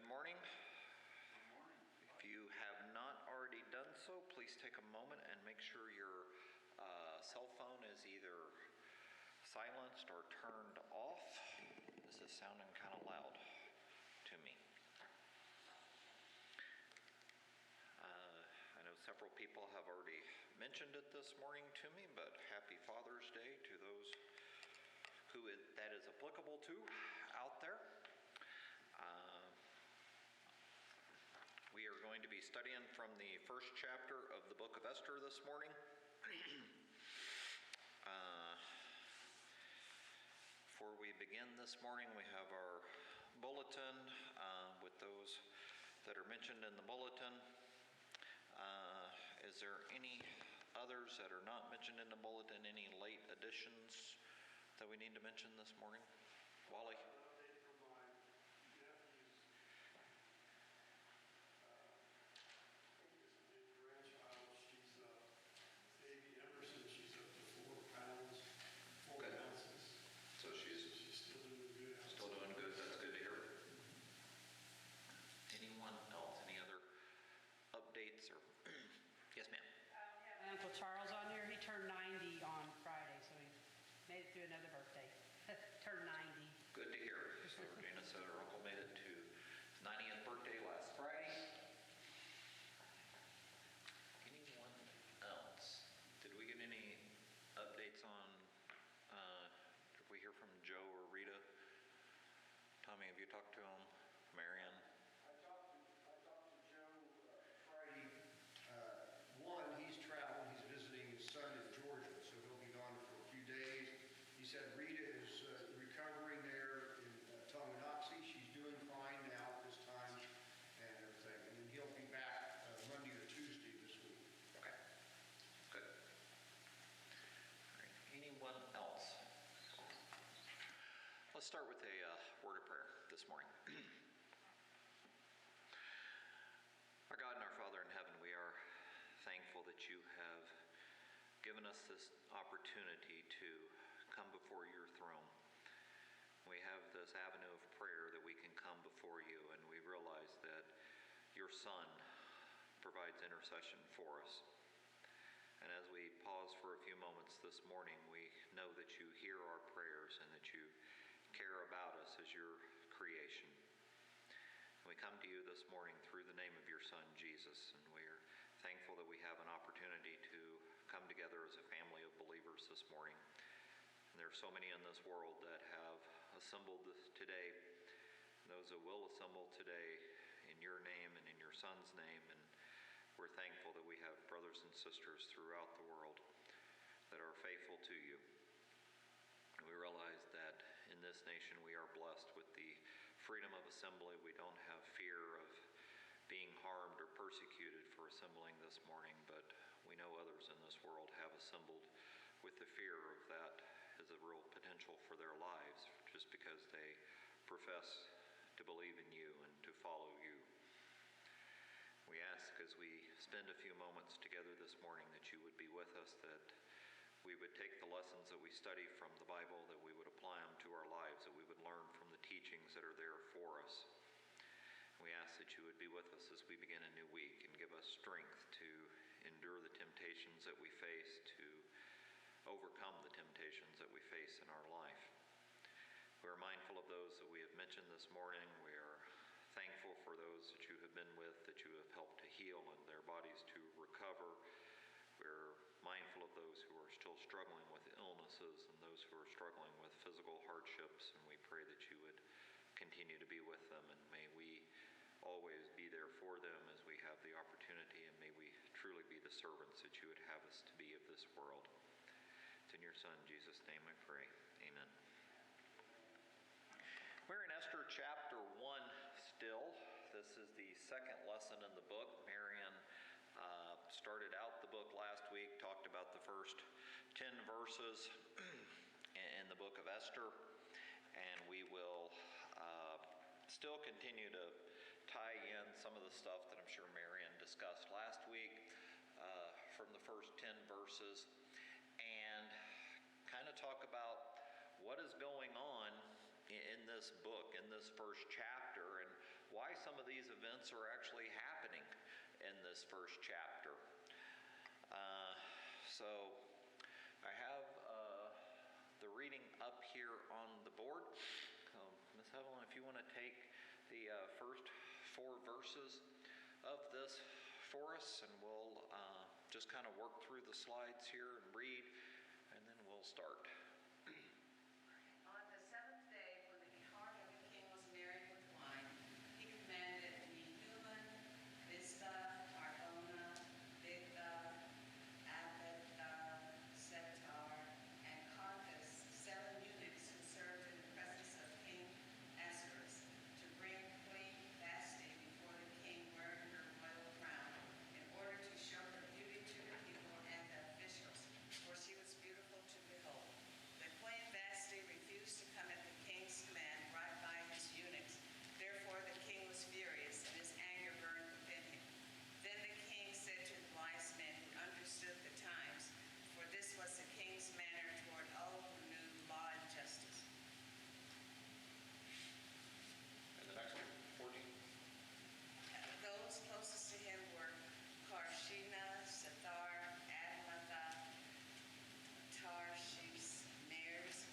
Good morning. If you have not already done so, please take a moment and make sure your cell phone is either silenced or turned off. This is sounding kind of loud to me. I know several people have already mentioned it this morning to me, but happy Father's Day to those who that is applicable to out there. We are going to be studying from the first chapter of the book of Esther this morning. Before we begin this morning, we have our bulletin with those that are mentioned in the bulletin. Is there any others that are not mentioned in the bulletin, any late additions that we need to mention this morning? Wally? So she's still doing good. Still doing good. That's good to hear. Anyone else? Any other updates? Or yes, ma'am. We have Uncle Charles on here. He turned 90 on Friday, so he made it through another birthday. Turned 90. Good to hear. So Regina said her uncle made it to his 90th birthday last Friday. Anyone else? Did we get any updates on? Did we hear from Joe or Rita? Tommy, have you talked to him? Marion? I talked to Joe Friday. He's traveling. He's visiting his son in Georgia, so he'll be gone for a few days. He said Rita is recovering there in Tonganoxie. She's doing fine now at this time and everything. And then he'll be back Monday or Tuesday this week. Okay. Good. All right. Anyone else? Let's start with a word of prayer this morning. Our God and our Father in heaven, we are thankful that you have given us this opportunity to come before your throne. We have this avenue of prayer that we can come before you, and we realize that your Son provides intercession for us. And as we pause for a few moments this morning, we know that you hear our prayers and that you care about us as your creation. And we come to you this morning through the name of your Son, Jesus, and we are thankful that we have an opportunity to come together as a family of believers this morning. And there are so many in this world that have assembled today, those that will assemble today in your name and in your Son's name, and we're thankful that we have brothers and sisters throughout the world that are faithful to you. And we realize that in this nation we are blessed with the freedom of assembly. We don't have fear of being harmed or persecuted for assembling this morning, but we know others in this world have assembled with the fear of that as a real potential for their lives, just because they profess to believe in you and to follow you. We ask as we spend a few moments together this morning that you would be with us, that we would take the lessons that we study from the Bible, that we would apply them to our lives, that we would learn from the teachings that are there for us. We ask that you would be with us as we begin a new week and give us strength to endure the temptations that we face, to overcome the temptations that we face in our life. We are mindful of those that we have mentioned this morning. We are thankful for those that you have been with, that you have helped to heal and their bodies to recover. We're mindful of those who are still struggling with illnesses and those who are struggling with physical hardships, and we pray that you would continue to be with them, and may we always be there for them as we have the opportunity, and may we truly be the servants that you would have us to be of this world. It's in your Son, Jesus' name I pray. Amen. We're in Esther chapter 1 still. This is the second lesson in the book. Marion started out the book last week, talked about the first 10 verses in the book of Esther, and we will still continue to tie in some of the stuff that I'm sure Marion discussed last week from the first 10 verses, and kind of talk about what is going on in this book, in this first chapter, and why some of these events are actually happening in this first chapter. So I have the reading up here on the board. Ms. Evelyn, if you want to take the first 4 verses of this for us, and we'll just kind of work through the slides here and read, and then we'll start. On the 7th day, when the heart of the king was merry with wine, he commanded the Newman, Vista, Harbona, Bigtha, Abed, Setar, and Carthus, 7 eunuchs who served in the presence of King Ahasuerus, to bring Queen Vashti before the king wearing her royal crown, in order to show her beauty to the people and the officials, for she was beautiful to behold. But Queen Vashti refused to come at the king's command brought by his eunuchs. Therefore the king was furious, and his anger burned within him. Then the king said to the wise men who understood the times, for this was the king's manner toward all who knew law and justice. And the next one, 14. Those closest to him were Karshina, Sethar, Admatha, Tarshish, Meres,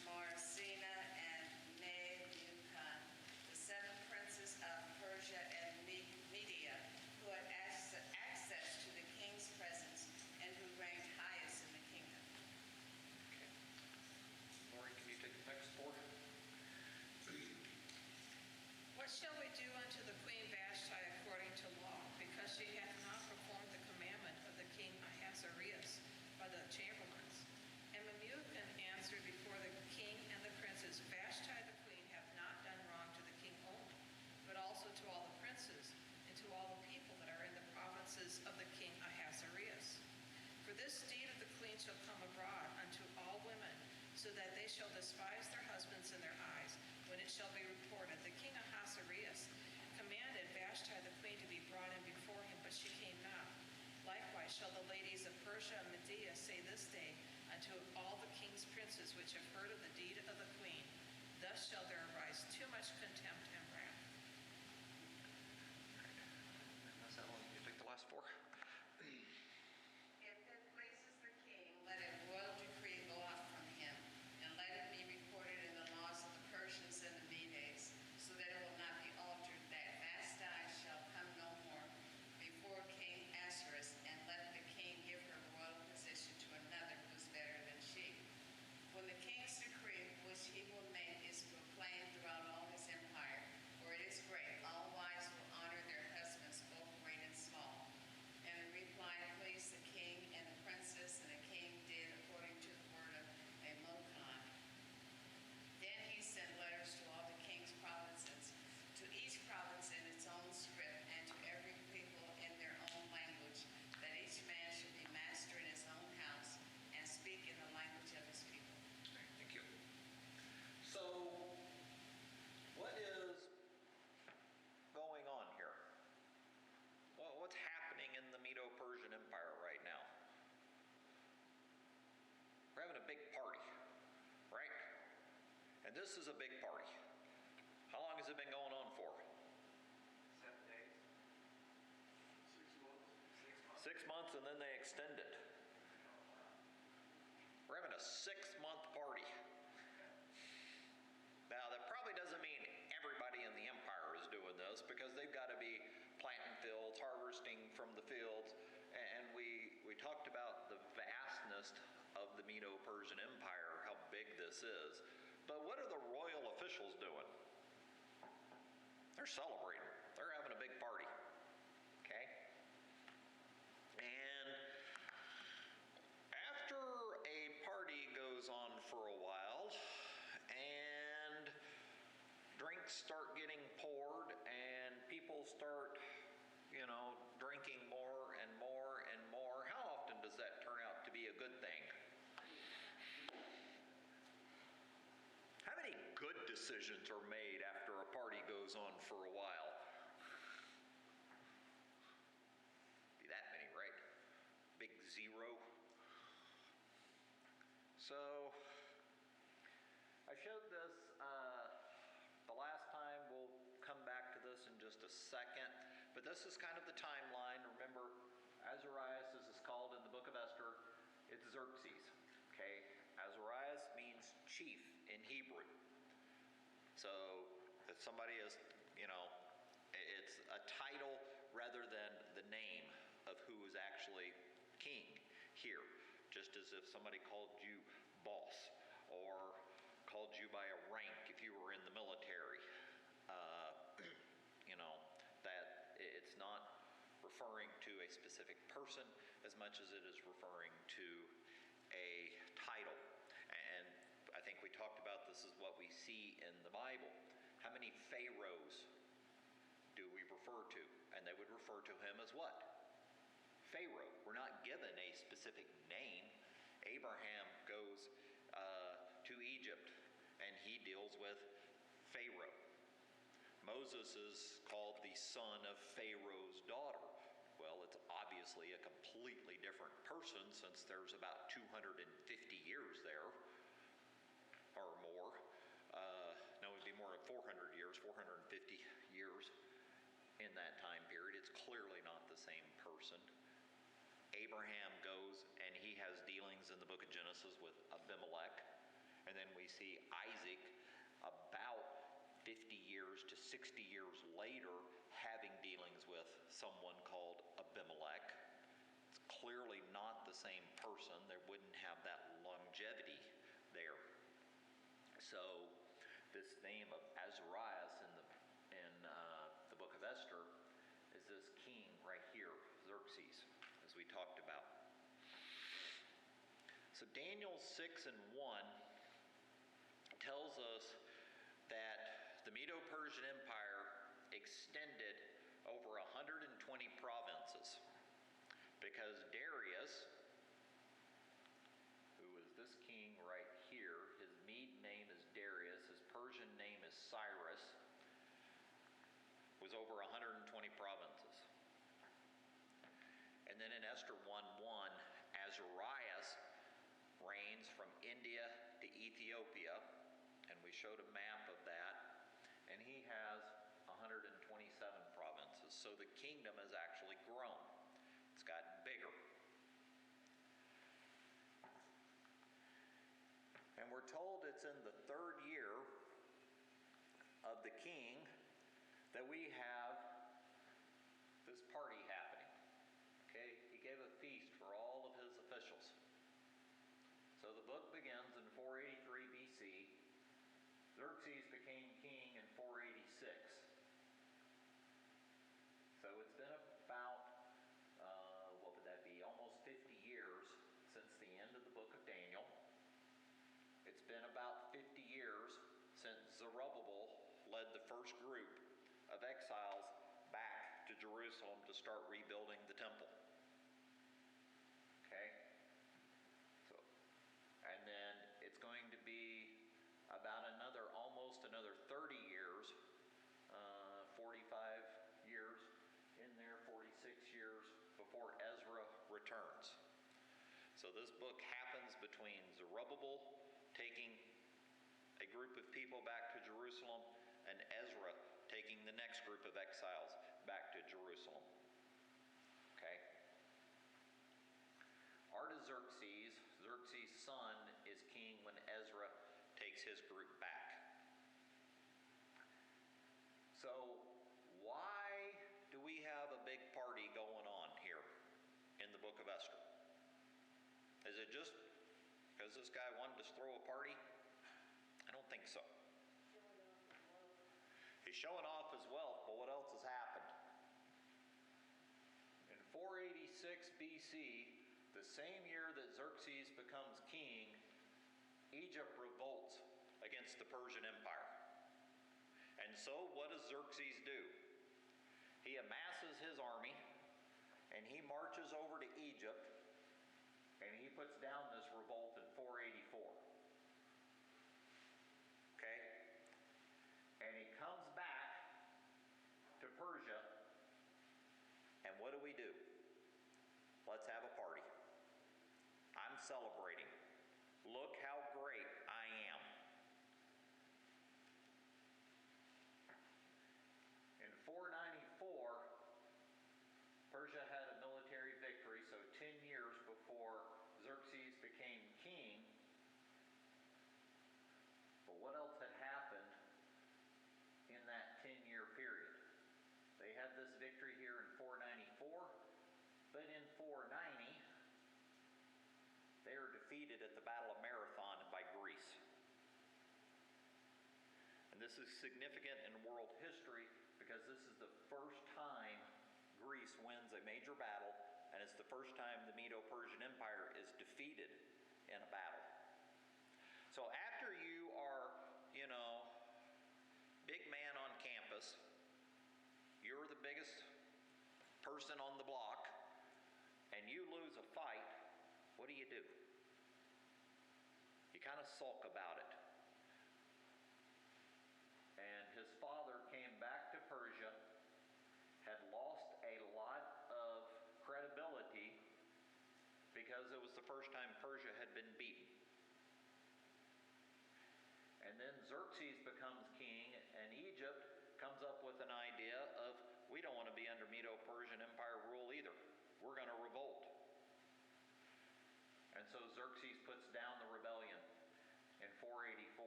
Marsina, and Nebuchadnezzar, the 7 princes of Persia and Media, who had access to the king's presence and who ranked highest in the kingdom. Okay. Lori, can you take the next 4? What shall we do unto the queen Vashti according to law, because she hath not performed the commandment of the king Ahasuerus by the chamberlains? And Memucan answered before the king and the princes, Vashti the queen hath not done wrong to the king only, but also to all the princes and to all the people that are in the provinces of the king Ahasuerus. For this deed of the queen shall come abroad unto all women, so that they shall despise their husbands in their eyes, when it shall be reported, the king Ahasuerus commanded Vashti the queen to be brought in before him, but she came not. Likewise shall the ladies of Persia and Media say this day unto all the king's princes which have heard of the deed of the queen, thus shall there arise too much contempt and wrath. Ms. Evelyn, can you take the last 4? If it pleases the king, let a royal decree go out from him, and let it be recorded in the laws of the Persians and the Medes, so that it will not be altered, that Vashti shall come no more before King Ahasuerus, and let the king give her royal position to another who is better than she. When the king's decree, which he will make, is proclaimed throughout all his empire, for it is great, all wives will honor their husbands, both great and small. And the reply pleased the king and the princess, and the king did according to the word of Memucan. Then he sent letters to all the king's provinces, to each province in its own script, and to every people in their own language, that each man should be master in his own house and speak in the language of his people. Thank you. So, what is going on here? Well, what's happening in the Medo-Persian Empire right now? We're having a big party, right? And this is a big party. How long has it been going on for? 7 days. 6 months. 6 months, and then they extend it. We're having a 6-month party. Now, that probably doesn't mean everybody in the empire is doing this, because they've got to be planting fields, harvesting from the fields, and we talked about the vastness of the Medo-Persian Empire, how big this is. But what are the royal officials doing? They're celebrating. They're having a big party. Okay? And after a party goes on for a while, and drinks start getting poured, and people start, drinking more and more and more, how often does that turn out to be a good thing? How many good decisions are made after a party goes on for a while? Be that many, right? Big 0. So, I showed this the last time. We'll come back to this just a second. But this is kind of the timeline. Remember, Azarias, as it's called in the book of Esther, it's Xerxes. Okay? Azarias means chief in Hebrew. So if somebody is, it's a title rather than the name of who is actually king here. Just as if somebody called you boss or called you by a rank if you were in the military. That it's not referring to a specific person as much as it is referring to a title. And I think we talked about this is what we see in the Bible. How many pharaohs do we refer to? And they would refer to him as what? Pharaoh. We're not given a specific name. Abraham goes to Egypt and he deals with Pharaoh. Moses is called the son of Pharaoh's daughter. Well, it's obviously a completely different person since there's about 250 years there or more. No, it would be more than 400 years, 450 years in that time period. It's clearly not the same person. Abraham goes and he has dealings in the book of Genesis with Abimelech. And then we see Isaac about 50 years to 60 years later having dealings with someone called Abimelech. It's clearly not the same person. They wouldn't have that longevity there. So this name of Azarias in the book of Esther is this king right here, Xerxes, as we talked about. So Daniel 6:1 tells us that the Medo-Persian Empire extended over 120 provinces because Darius, who is this king right here, his Mede name is Darius, his Persian name is Cyrus, was over 120 provinces. And then in Esther 1:1, Azarias reigns from India to Ethiopia, and we showed a map of that, and he has 127 provinces. So the kingdom has actually grown. It's gotten bigger. And we're told it's in the third year of the king that we have this party happening. Okay, he gave a feast for all of his officials. So the book begins in 483 BC. Xerxes became king in 486. So it's been about, what would that be, almost 50 years since the end of the book of Daniel. It's been about 50 years since Zerubbabel led the first group of exiles back to Jerusalem to start rebuilding the temple. Okay? So, and then it's going to be about almost another 30 years, 45 years in there, 46 years before Ezra returns. So this book happens between Zerubbabel taking a group of people back to Jerusalem and Ezra taking the next group of exiles back to Jerusalem. Okay? Artaxerxes, Xerxes' son, is king when Ezra takes his group back. So why do we have a big party going on here in the book of Esther? Is it just because this guy wanted to throw a party? I don't think so. He's showing off his wealth, but what else has happened? In 486 BC, the same year that Xerxes becomes king, Egypt revolts against the Persian Empire. And so what does Xerxes do? He amasses his army and he marches over to Egypt and he puts down this revolt in 484. Okay? And he comes back to Persia, and what do? Let's have a party. I'm celebrating. Look how great I am. In 490 defeated at the Battle of Marathon by Greece. And this is significant in world history because this is the first time Greece wins a major battle, and it's the first time the Medo-Persian Empire is defeated in a battle. So after you are, big man on campus, you're the biggest person on the block, and you lose a fight, what do? You kind of sulk about it. And his father came back to Persia, had lost a lot of credibility because it was the first time Persia had been beaten. And then Xerxes becomes king, and Egypt comes up with an idea of, we don't want to be under Medo-Persian Empire rule either. We're going to revolt. And so Xerxes puts down the rebellion in 484.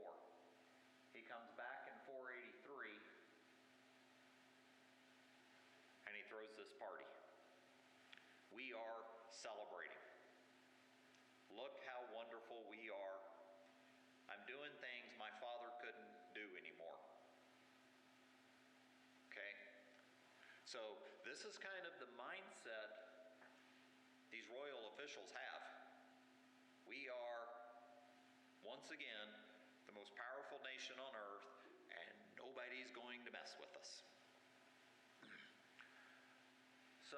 He comes back in 483, and he throws this party. We are celebrating. Look how wonderful we are. I'm doing things my father couldn't do anymore. Okay? So this is kind of the mindset these royal officials have. We are, once again, the most powerful nation on earth, and nobody's going to mess with us. So,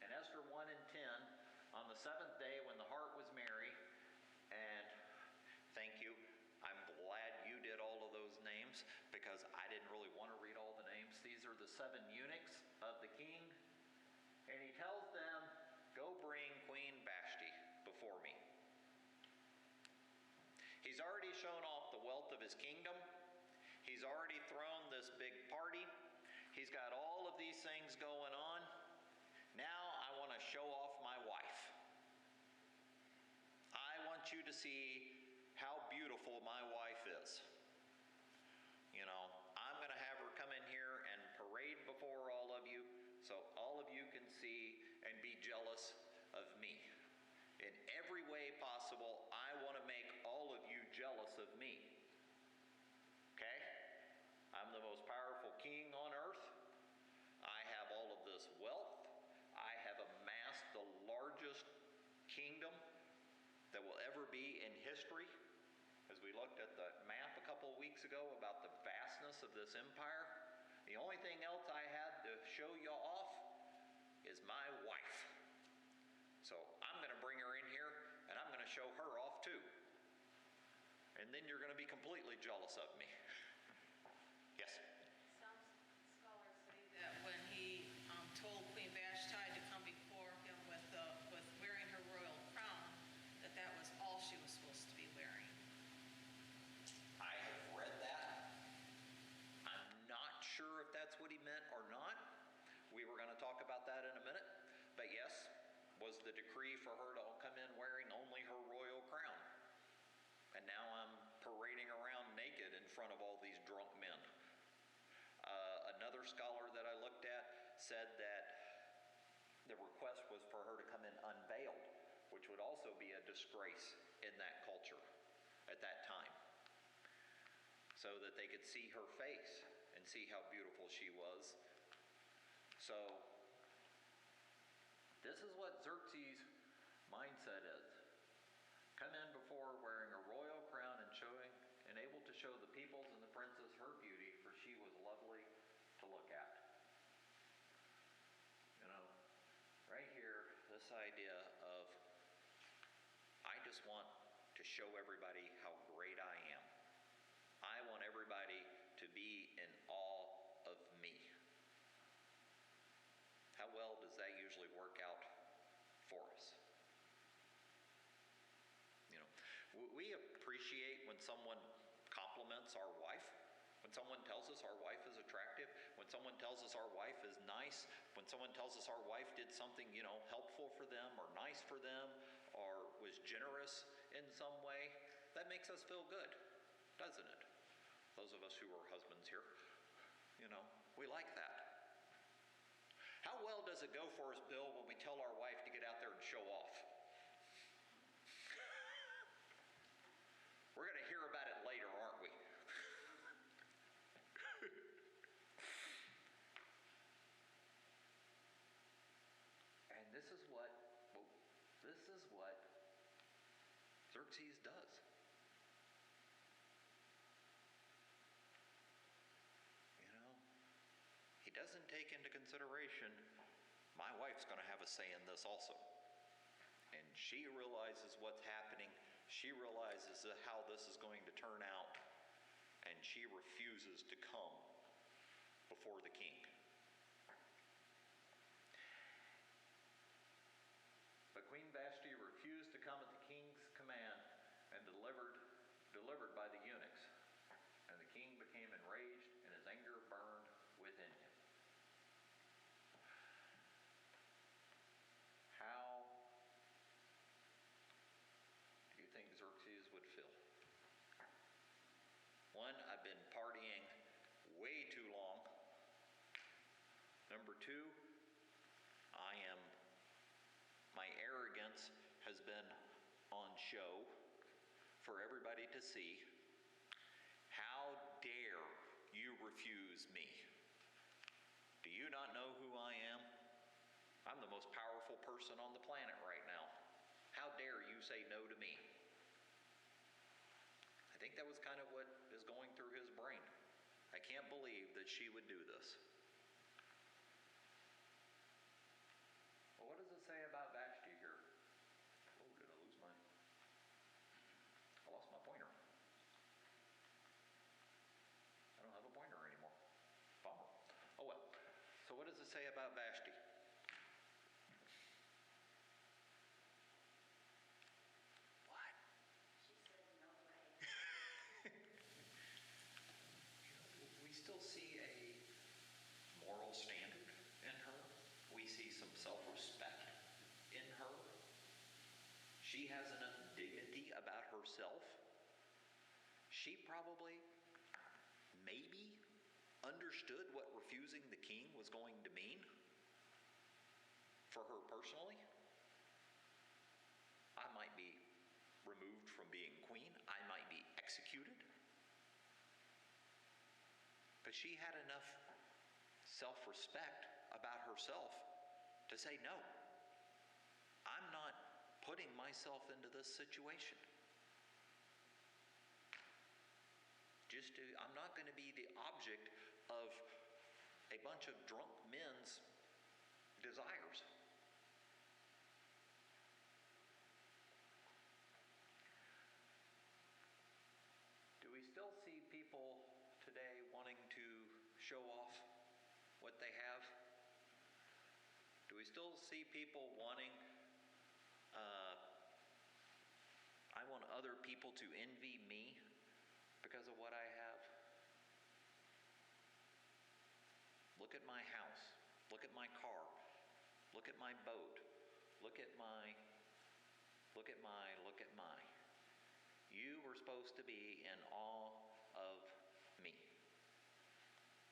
in Esther 1 and 10, on the seventh day when the heart was merry, and thank you, I'm glad you did all of those names, because I didn't really want to read all the names. These are the 7 eunuchs of the king, and he tells them, go bring Queen Vashti before me. He's already shown off the wealth of his kingdom. He's already thrown this big party. He's got all of these things going on. Now I want to show off my wife. I want you to see how beautiful my wife is. I'm going to have her come in here and parade before all of you, so all of you can see and be jealous of me. In every way possible, I want to make all of you jealous of me. Okay? I'm the most powerful king on earth. I have all of this wealth. I have amassed the largest kingdom that will ever be in history. As we looked at the map a couple of weeks ago about the vastness of this empire, the only thing else I had to show you off is my wife. So I'm going to bring her in here, and I'm going to show her off too. And then you're going to be completely jealous of me. Yes? Some scholars say that when he told Queen Vashti to come before him with wearing her royal crown, that was all she was supposed to be wearing. I have read that. I'm not sure if that's what he meant or not. We were going to talk about that in a minute. But yes, was the decree for her to come in wearing only her royal crown. And now I'm parading around naked in front of all these drunk men. Another scholar that I looked at said that the request was for her to come in unveiled, which would also be a disgrace in that culture at that time, so that they could see her face and see how beautiful she was. So this is what Xerxes' mindset is. Come in before wearing a royal crown and able to show the peoples and the princes her beauty, for she was lovely to look at. Right here, this idea of, I just want to show everybody how great I am. I want everybody to be in awe of me. How well does that usually work out for us? We appreciate when someone compliments our wife, when someone tells us our wife is attractive, when someone tells us our wife is nice, when someone tells us our wife did something, helpful for them or nice for them or was generous in some way. That makes us feel good, doesn't it? Those of us who are husbands here, we like that. How well does it go for us, Bill, when we tell our wife to get out there and show off? Xerxes does. You know, he doesn't take into consideration, my wife's going to have a say in this also. And she realizes what's happening. She realizes how this is going to turn out. And she refuses to come before the king. But Queen Vashti refused to come at the king's command and delivered by the eunuchs. And the king became enraged, and his anger burned within him. How do you think Xerxes would feel? One, I've been partying way too long. Number two, my arrogance has been on show for everybody to see. How dare you refuse me? Do you not know who I am? I'm the most powerful person on the planet right now. How dare you say no to me? I think that was kind of what is going through his brain. I can't believe that she would do this. Well, what does it say about Vashti here? Oh, did I lose mine? I lost my pointer. I don't have a pointer anymore. Bummer. Oh well. So what does it say about Vashti? What? She said no way. We still see a moral standard in her. We see some self-respect in her. She has enough dignity about herself. She probably, maybe, understood what refusing the king was going to mean for her personally. I might be removed from being queen. I might be executed. But she had enough self-respect about herself to say, no, I'm not putting myself into this situation. I'm not going to be the object of a bunch of drunk men's desires. Do we still see people today wanting to show off what they have? Do we still see people wanting, I want other people to envy me because of what I have? Look at my house. Look at my car. Look at my boat. Look at my. You were supposed to be in awe of me.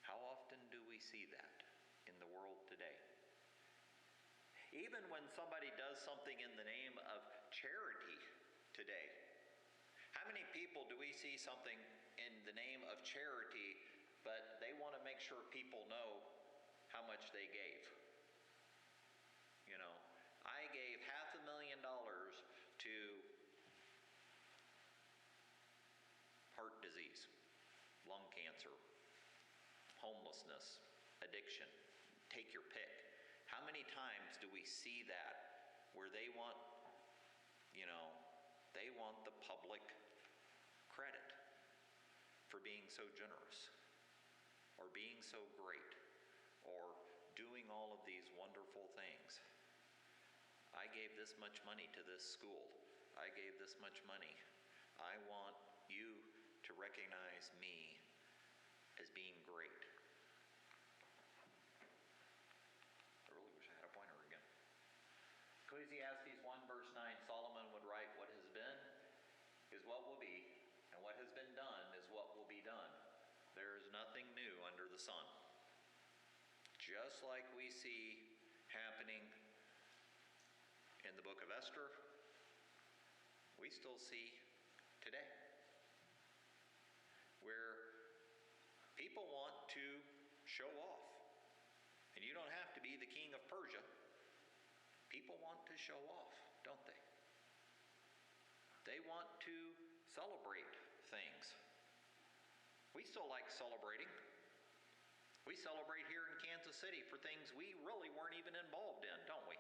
How often do we see that in the world today? Even when somebody does something in the name of charity today, how many people do we see something in the name of charity, but they want to make sure people know how much they gave? You know, I gave $500,000 to heart disease, lung cancer, homelessness, addiction, take your pick. How many times do we see that where they want, they want the public credit for being so generous or being so great or doing all of these wonderful things? I gave this much money to this school. I gave this much money. I want you to recognize me as being great. I really wish I had a pointer again. Ecclesiastes 1 verse 9, Solomon would write, what has been is what will be, and what has been done is what will be done. There is nothing new under the sun. Just like we see happening in the book of Esther, we still see today, where people want to show off. And you don't have to be the king of Persia. People want to show off, don't they? They want to celebrate things. We still like celebrating. We celebrate here in Kansas City for things we really weren't even involved in, don't we?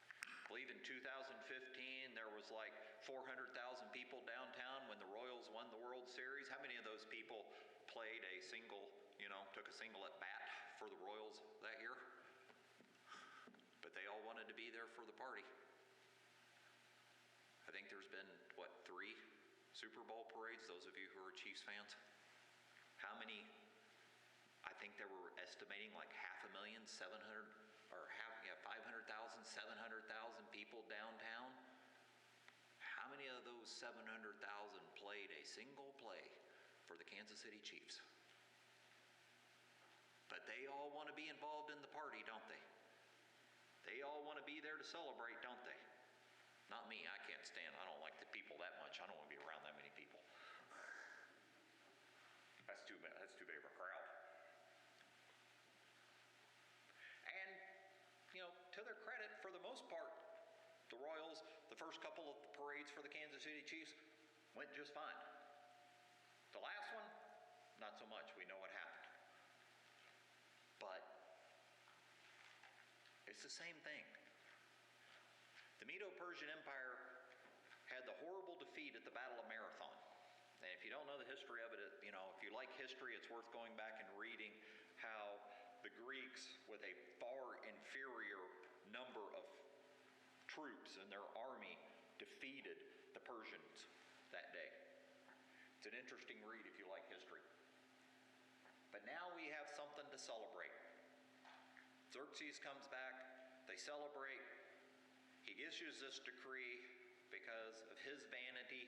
I believe in 2015 there was like 400,000 people downtown when the Royals won the World Series. How many of those people played a single, took a single at bat for the Royals that year? But they all wanted to be there for the party. I think there's been, 3 Super Bowl parades, those of you who are Chiefs fans? How many? I think they were estimating like 500,000, 700,000 people downtown. How many of those 700,000 played a single play for the Kansas City Chiefs? But they all want to be involved in the party, don't they? They all want to be there to celebrate, don't they? Not me. I can't stand. I don't like the people that much. I don't want to be around that many people. That's too big of a crowd. And, to their credit, for the most part, the Royals, the first couple of parades for the Kansas City Chiefs went just fine. The last one, not so much. We know what happened. But it's the same thing. The Medo-Persian Empire had the horrible defeat at the Battle of Marathon. And if you don't know the history of it, if you like history, it's worth going back and reading how the Greeks, with a far inferior number of troops in their army, defeated the Persians that day. It's an interesting read if you like history. But now we have something to celebrate. Xerxes comes back, they celebrate. He issues this decree because of his vanity,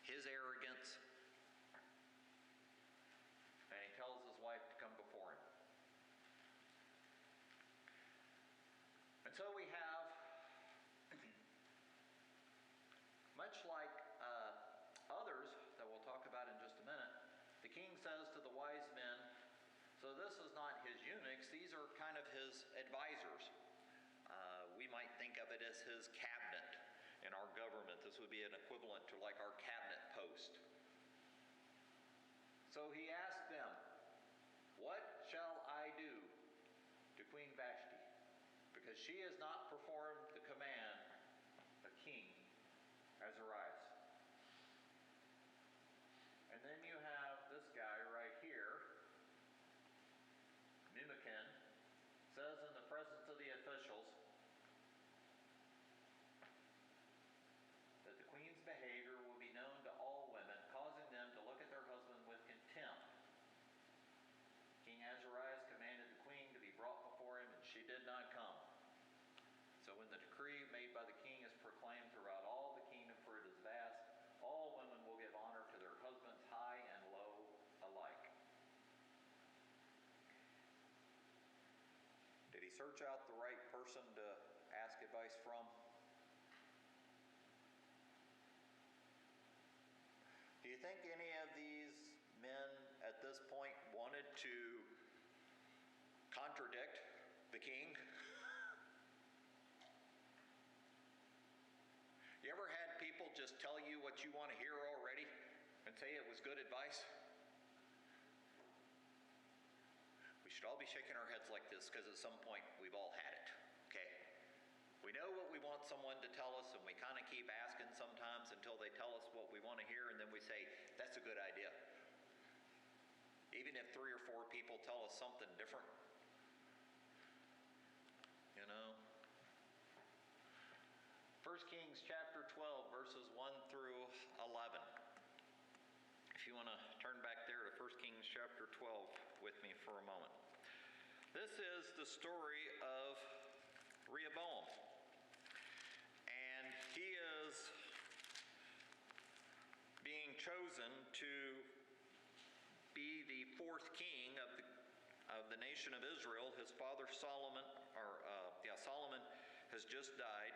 his arrogance, and he tells his wife to come before him. And so we have, much like others that we'll talk about in just a minute, the king says to the wise men, so this is not his eunuchs, these are kind of his advisors. We might think of it as his cabinet in our government. This would be an equivalent to like our cabinet post. So he asked them, what shall I do to Queen Vashti? Because she has not performed the command of King Ahasuerus. And then you have this guy right here, Memucan, says in the presence of the officials that the queen's behavior will be known to all women, causing them to look at their husband with contempt. King Ahasuerus commanded the queen to be brought before him, and she did not come. So when the decree made by the king is proclaimed throughout all the kingdom, for it is vast, all women will give honor to their husbands, high and low alike. Did he search out the right person to ask advice from? Do you think any of these men at this point wanted to contradict the king? You ever had people just tell you what you want to hear already and say it was good advice? We should all be shaking our heads like this because at some point we've all had it, okay? We know what we want someone to tell us, and we kind of keep asking sometimes until they tell us what we want to hear, and then we say, that's a good idea. Even if 3 or 4 people tell us something different. 1 Kings chapter 12, verses 1 through 11. If you want to turn back there to 1 Kings chapter 12 with me for a moment. This is the story of Rehoboam. And he is being chosen to be the 4th king of the nation of Israel. His father Solomon has just died.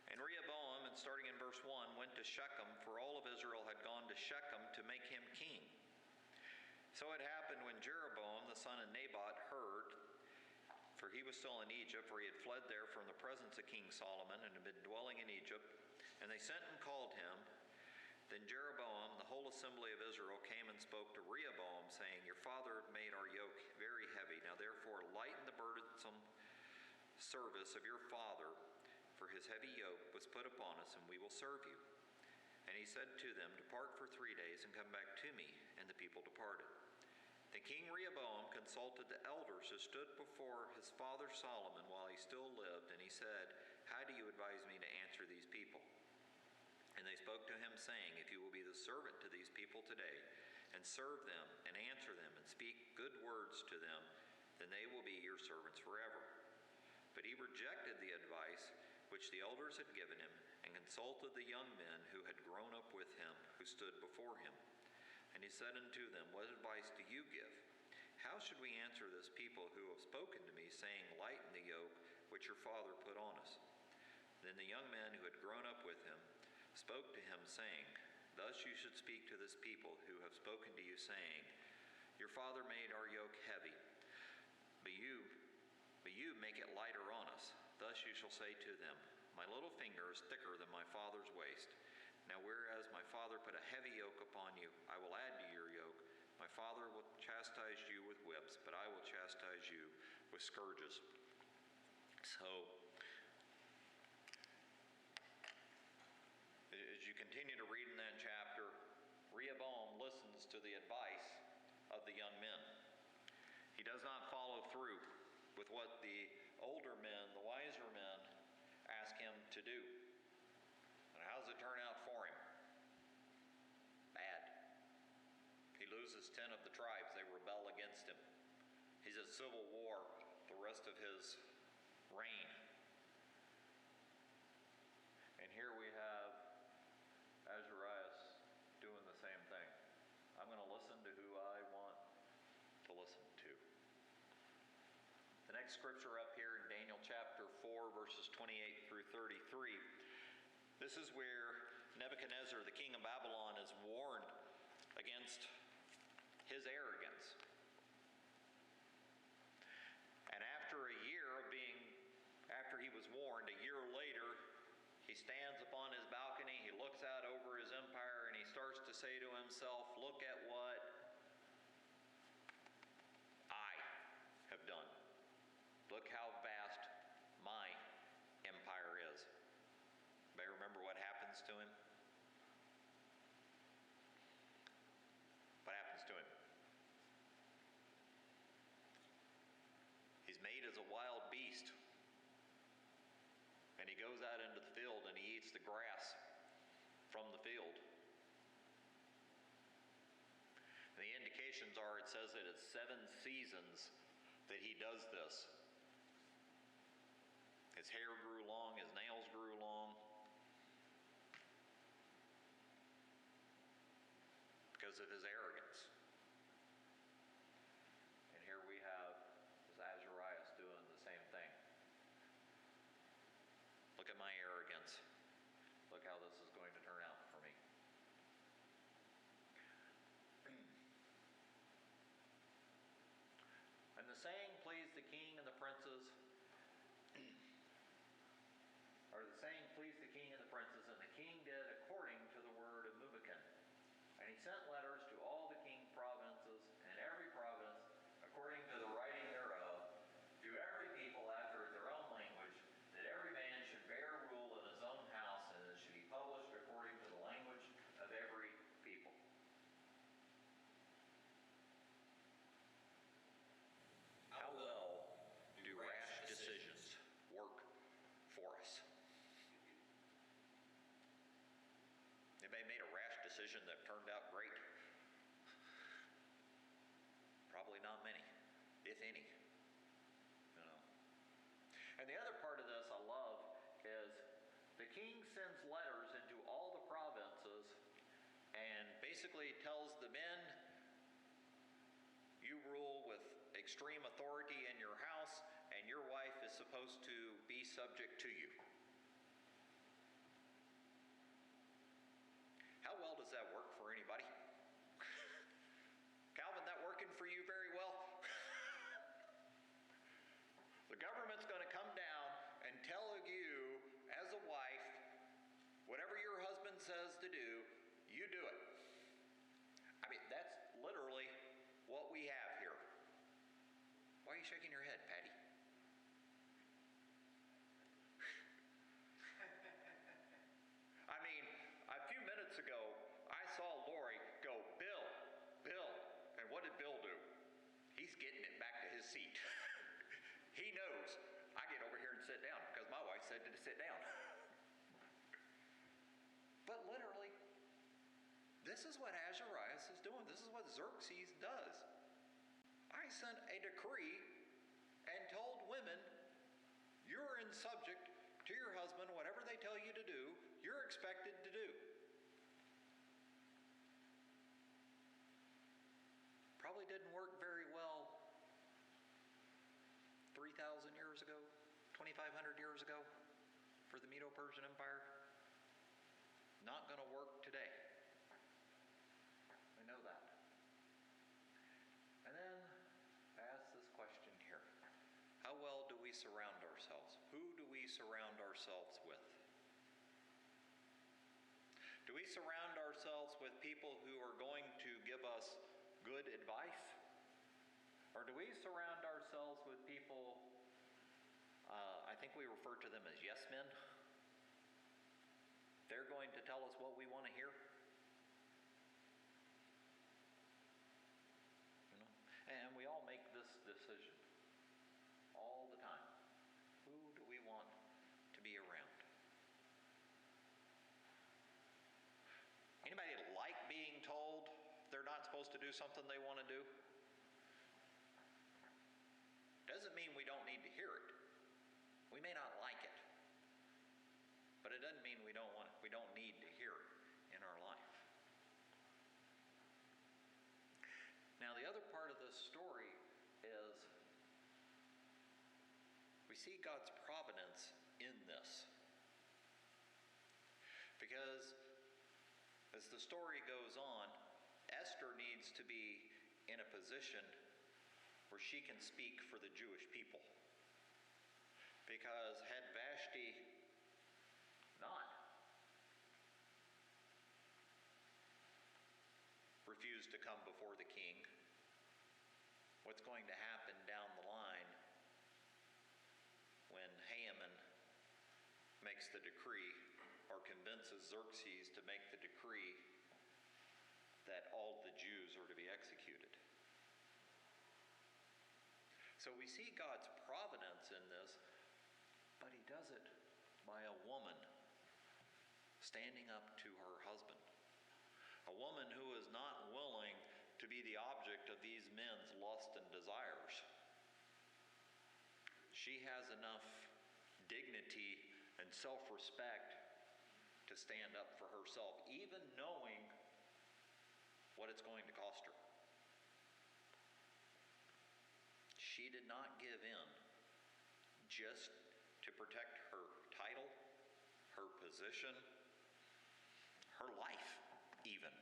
And Rehoboam, and starting in verse 1, went to Shechem, for all of Israel had gone to Shechem to make him king. So it happened when Jeroboam, the son of Nebat, heard, for he was still in Egypt, for he had fled there from the presence servants of King Solomon and had been dwelling in Egypt, and they sent and called him. Then Jeroboam, the whole assembly of Israel, came and spoke to Rehoboam, saying, Your father made our yoke very heavy. Now therefore lighten the burdensome service of your father, for his heavy yoke was put upon us, and we will serve you. And he said to them, Depart for 3 days and come back to me. And the people departed. Then King Rehoboam consulted the elders who stood before his father Solomon while he still lived, and he said, How do you advise me to answer these people? And they spoke to him, saying, If you will be the servant to these people today, and serve them, and answer them, and speak good words to them, then they will be your servants forever. But he rejected the advice which the elders had given him, and consulted the young men who had grown up with him, who stood before him. And he said unto them, What advice do you give? How should we answer this people who have spoken to me, saying, Lighten the yoke which your father put on us? Then the young men who had grown up with him spoke to him, saying, Thus you should speak to this people who have spoken to you, saying, Your father made our yoke heavy, but you make it lighter on us. Thus you shall say to them, My little finger is thicker than my father's waist. Now whereas my father put a heavy yoke upon you, I will add to your yoke. My father will chastise you with whips, but I will chastise you with scourges. So, as you continue to read in that chapter, Rehoboam listens to the advice of the young men. He does not follow through with what the older men, the wiser men, ask him to do. And how does it turn out for him? Bad. He loses 10 of the tribes. They rebel against him. He's at civil war the rest of his reign. And here we have Azarias doing the same thing. I'm going to listen to who I want to listen to. The next scripture up here in Daniel chapter 4, verses 28 through 33, this is where Nebuchadnezzar, the king of Babylon, is warned against his arrogance. And after he was warned, a year later, he stands upon his balcony, he looks out over his empire, and he starts to say to himself, Look at what I have done. Look how vast my empire is. Anybody remember what happens to him? What happens to him? He's made as a wild beast. And he goes out into the field and he eats the grass from the field. And the indications are, it says that it's 7 seasons that he does this. His hair grew long, his nails grew long. Because of his arrogance. And here we have Azarias doing the same thing. Look at my arrogance. Look how this is going to turn out for me. And the saying pleased the king and the princes, and the king did according to the word of Memucan. And he sent letters to all the king's provinces, and every province, according to the writing thereof, to every people after their own language, that every man should bear rule in his own house, and it should be published according to the language of every people. How well do rash decisions work for us? Anybody made a rash decision that turned out great? Probably not many, if any. You know. And the other part of this I love is the king sends letters into all the provinces and basically tells the men, you rule with extreme authority in your house, and your wife is supposed to be subject to you. How well does that work for anybody? Calvin, that working for you very well? The government's going to come down and tell you to do, you do it. I mean, that's literally what we have here. Why are you shaking your head, Patty? I mean, a few minutes ago, I saw Lori go, Bill. And what did Bill do? He's getting it back to his seat. He knows I get over here and sit down because my wife said to sit down. But literally, this is what Ahasuerus is doing. This is what Xerxes does. I sent a decree and told women, you're in subject to your husband, whatever they tell you to do, you're expected to do. Probably didn't work very well 3,000 years ago, 2,500 years ago for the Medo-Persian Empire. Not going to work today. We know that. And then I ask this question here. How well do we surround ourselves? Who do we surround ourselves with? Do we surround ourselves with people who are going to give us good advice? Or do we surround ourselves with people, I think we refer to them as yes men? They're going to tell us what we want to hear. You know? And we all make this decision all the time. Who do we want to be around? Anybody like being told they're not supposed to do something they want to do? Doesn't mean we don't need to hear it. We may not like it. But it doesn't mean we don't need to hear it in our life. Now, the other part of this story is we see God's providence in this. Because as the story goes on, Esther needs to be in a position where she can speak for the Jewish people. Because had Vashti not refused to come before the king, what's going to happen down the line when Haman makes the decree or convinces Xerxes to make the decree that all the Jews are to be executed? So we see God's providence in this, but he does it by a woman standing up to her husband. A woman who is not willing to be the object of these men's lust and desires. She has enough dignity and self-respect to stand up for herself, even knowing what it's going to cost her. She did not give in just to protect her title, her position, her life even.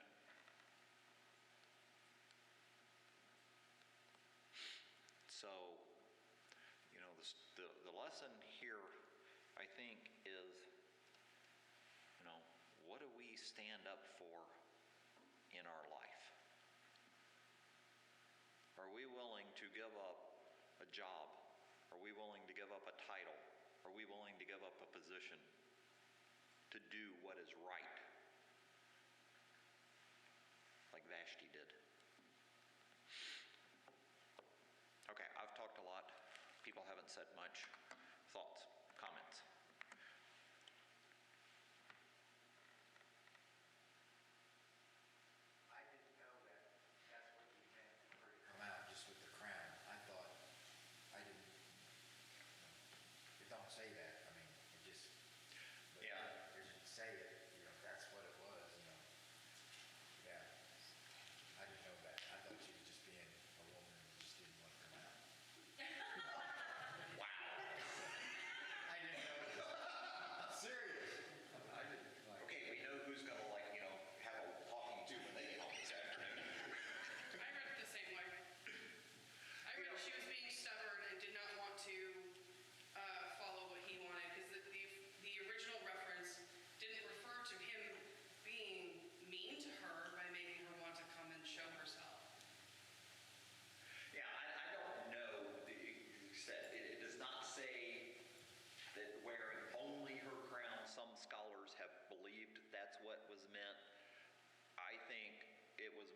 So, you know, the lesson here, I think, is, you know, what do we stand up for in our life? Are we willing to give up a job? Are we willing to give up a title? Are we willing to give up a position to do what is right? Like Vashti did. Okay, I've talked a lot. People haven't said much. Thoughts, comments? I didn't know that that's what you meant for her to come out, just with the crown. I thought, I didn't, it don't say that. I mean, it just, but Yeah. it didn't say it, you know, that's what it was, you know. Yeah, I didn't know that. I thought she was just being a woman who just didn't want to come out. Wow.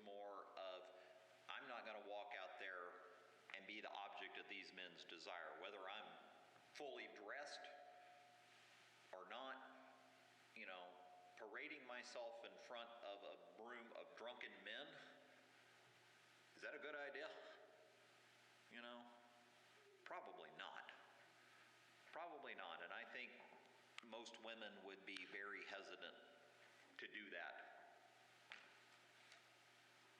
more of, I'm not going to walk out there and be the object of these men's desire, whether I'm fully dressed or not, parading myself in front of a room of drunken men. Is that a good idea? Probably not. Probably not. And I think most women would be very hesitant to do that.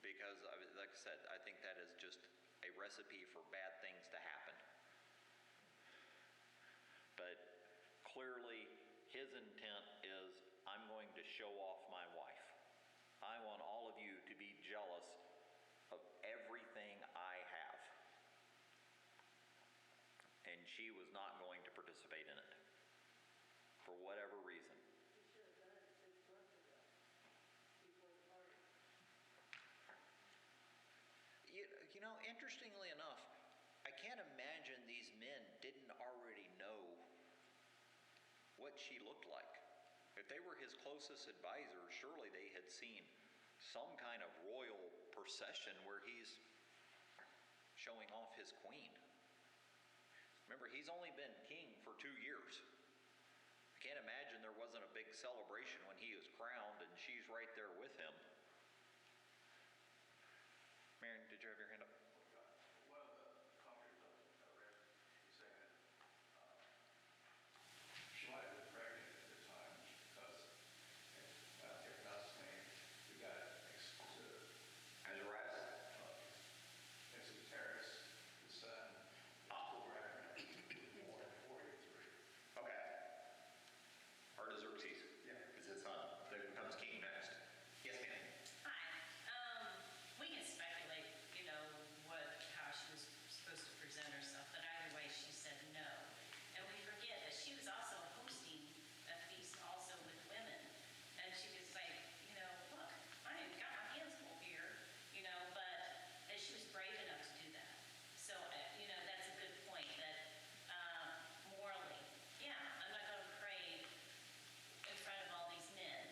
Because, like I said, I think that is just a recipe for bad things to happen. But clearly, his intent is, I'm going to show off my wife. I want all of you to be jealous of everything I have. And she was not going to participate in it, for whatever reason. Interestingly enough, I can't imagine these men didn't already know what she looked like. If they were his closest advisors, surely they had seen some kind of royal procession where he's showing off his queen. Remember, he's only been king for 2 years. I can't imagine there wasn't a big celebration when he was crowned and she's right there with him. Marion, did you have your hand up? One of the comments I read, he said that she might have been pregnant at the time because if not name, we got Azarias? Exoterics, the son, born in 43. Okay. Artaxerxes. Yeah. Is his son. That becomes king next. Yes, ma'am. Hi. We can speculate, how she was supposed to present herself, but either way, she said no. And we forget that she was also hosting a feast also with women. And she was like, look, I ain't got my hands full here, but and she was brave enough to do that. So, that's a good point that morally, yeah, I'm not going to pray in front of all these men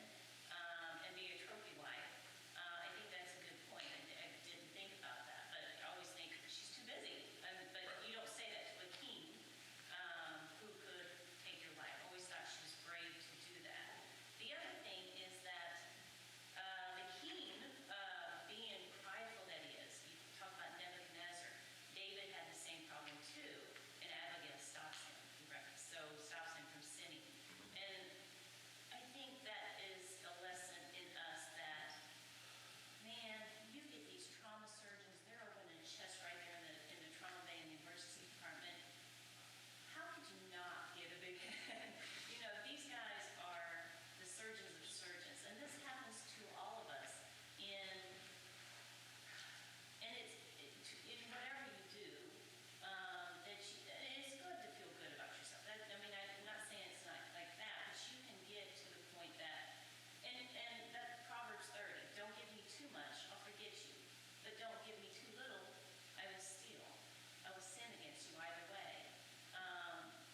and be a trophy wife. I think that's a good point. I didn't think about that, but I always think she's too busy. But you don't say that to a king who could take your life. I always thought she was brave to do that. The other thing is that the king, being prideful that he is, you talk about Nebuchadnezzar, David had the same problem too, and Abigail stops him. So stops him from sinning. And I think that is a lesson in us that, man, you get these trauma surgeons, they're opening a chest right there in the trauma bay in the emergency department. How could you not get a big head? These guys are the surgeons of surgeons, and this happens to all of us and in whatever you do. It's good to feel good about yourself. I'm not saying it's not like that, but you can get to the point that, and that Proverbs 30, don't give me too much, I'll forget you. But don't give me too little, I will steal. I will sin against you either way.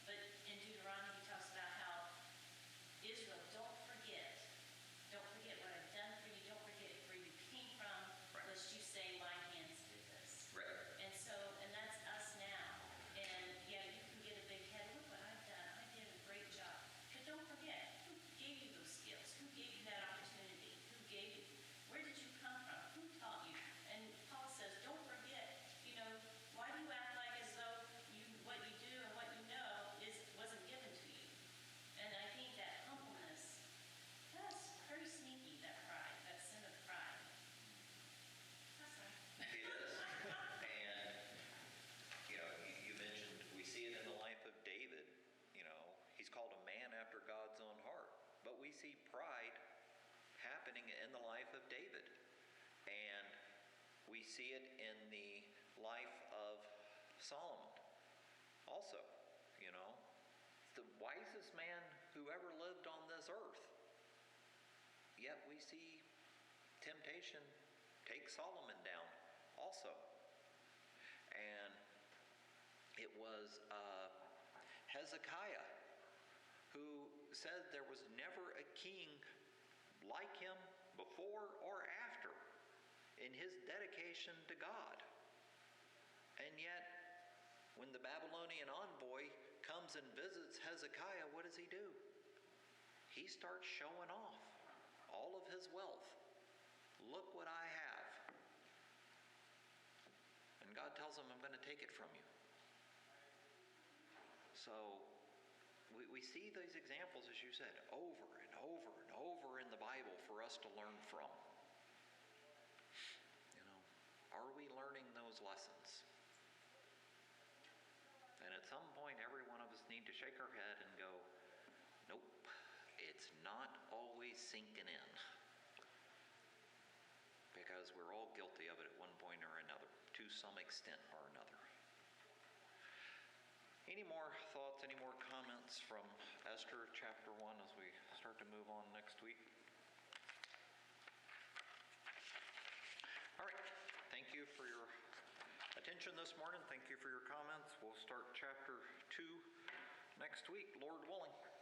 But in Deuteronomy, he talks about how Israel, don't forget what I've done for you. Don't forget where you came from, Right. lest you say, my hands did this. Right. And that's us now. And yeah, you can get a big head. Look what I've done. I did a great job. But don't forget, who gave you those skills? Who gave you that opportunity? Who gave you? Where did you come from? Who taught you? And Paul says, don't forget, why do you act like as though what you do and what you know wasn't given to you? And I think that humbleness, that's pretty sneaky, that pride, that sin of pride. That's right. It is. And, you mentioned, we see it in the life of David. He's called a man after God's own heart. But we see pride happening in the life of David. And we see it in the life of Solomon also. The wisest man who ever lived on this earth. Yet we see temptation take Solomon down also. And it was Hezekiah who said there was never a king like him before or after in his dedication to God. And yet, when the Babylonian envoy comes and visits Hezekiah, what does he do? He starts showing off all of his wealth. Look what I have. And God tells him, I'm going to take it from you. So we see these examples, as you said, over and over and over in the Bible for us to learn from. You know, are we learning those lessons? And at some point, every one of us need to shake our head and go, nope, it's not always sinking in. Because we're all guilty of it at one point or another, to some extent or another. Any more thoughts, any more comments from Esther chapter 1 as we start to move on next week? All right, thank you for your attention this morning. Thank you for your comments. We'll start chapter 2 next week, Lord willing.